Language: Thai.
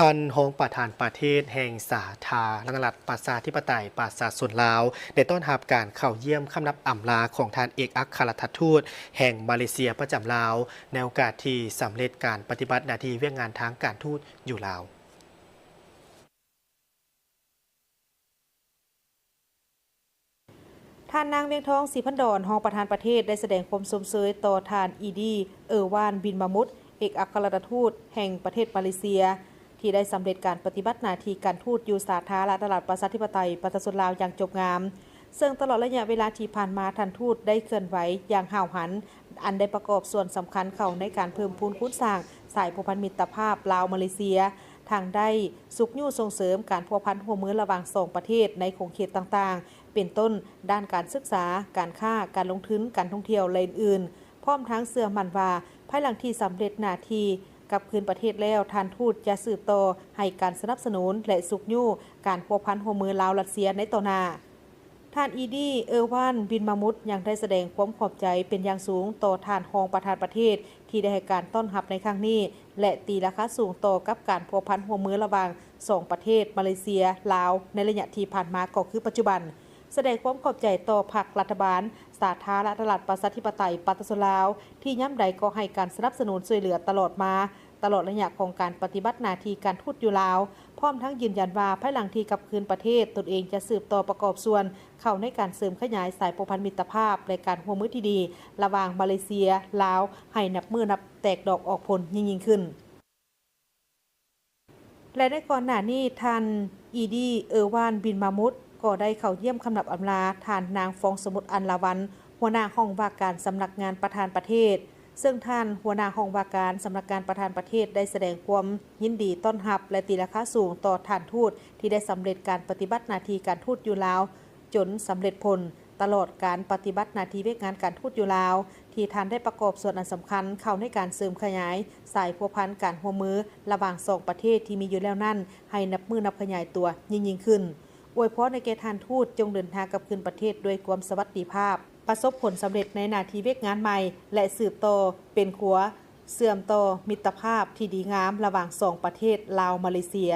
ท่านรองประธานประเทศแห่งสาธารณรัฐประชาธิปไตยประชาชนลาวได้ต้อนรับการเข้าเยี่ยมคำนับอำลาของท่านเอกอัครราชทูตแห่งมาเลเซียประจำลาวในโอกาสที่สำเร็จการปฏิบัติหน้าที่เวียกงานทางการทูตอยู่ลาวท่านนางเวียงทองศรีพันดอนรองประธานประเทศได้แสดงความสมเสยต่อท่านอีดีวานบินมามุดเอกอัครราชทูตแห่งประเทศมาเลเซียที่ได้สำเร็จการปฏิบัติหน้าที่การทูตอยู่สาธารณรัฐประชาธิปไตยประชาชนลาวอย่างจบงามซึ่งตลอดระยะเวลาที่ผ่านมาท่านทูตได้เคลื่อนไหวอย่างห่าวหันอันได้ประกอบส่วนสำคัญเข้าในการเพิ่มพูนคูณสร้างสายผูกพันมิตรภาพลาวมาเลเซียทางได้สุขยู่ส่งเสริมการพัวพันหัวมือระหว่างสองประเทศในขงเขตต่างๆเป็นต้นด้านการศึกษาการค้าการลงทุนการท่องเที่ยวและอื่นๆพร้อมทั้งเสื่อมั่นว่าภายหลังที่สำเร็จหน้าที่กับคืนประเทศแล้วท่านทูตจะสืบต่อให้การสนับสนุนและสุขยู่การพัวพันหัวมือลาวรัสเซียในต่อหน้าท่านอีดีวานบินมามุดยังได้แสดงความขอบใจเป็นอย่างสูงต่อท่านรองประธานประเทศที่ได้ให้การต้อนรับในครั้งนี้และตีราคาสูงต่อกับการพัวพันหัวมือระหว่าง2ประเทศมาเลเซียลาวในระยะที่ผ่านมาก็คือปัจจุบันแสดงความขอบใจต่อพรรครัฐบาลสาธารณรัฐประชาธิปไตยประชาชนลาวที่ย่ำใดก็ให้การสนับสนุนช่วยเหลือตลอดมาตลอดระยะของการปฏิบัติหน้าที่การทูตอยู่ลาวพร้อมทั้งยืนยันว่าภายหลังที่กลับคืนประเทศตนเองจะสืบต่อประกอบส่วนเข้าในการเสริมขยายสายผูกพันมิตรภาพและการร่วมมือที่ดีระหว่างมาเลเซียลาวให้นับมือนับแตกดอกออกผลยิ่งขึ้นและในก่อนหน้านี้ท่านอีดีวานบินมามุดก็ได้เข้าเยี่ยมคำนับอำลาท่านนางฟองสมุทรอันลาวันหัวหน้าห้องว่าการสำนักงานประธานประเทศซึ่งท่านหัวหน้าห้องว่าการสำนักงานประธานประเทศได้แสดงความยินดีต้อนรับและตีราคาสูงต่อท่านทูตที่ได้สำเร็จการปฏิบัติหน้าที่การทูตอยู่ลาวจนสำเร็จผลตลอดการปฏิบัติหน้าที่เวกงานการทูตอยู่ลาวที่ท่านได้ประกอบส่วนอันสำคัญเข้าในการเสริมขยายสายพัวพันการหัวมือระหว่างสองประเทศที่มีอยู่แล้วนั่นให้นับมือนับขยายตัวยิ่งขึ้นอวยพรในแก่ท่านทูตจงเดินทางกลับคืนประเทศด้วยความสวัสดิภาพประสบผลสำเร็จในหน้าที่เวกงานใหม่และสืบต่อเป็นขัวเสื่อมต่อมิตรภาพที่ดีงามระหว่างสองประเทศลาวมาเลเซีย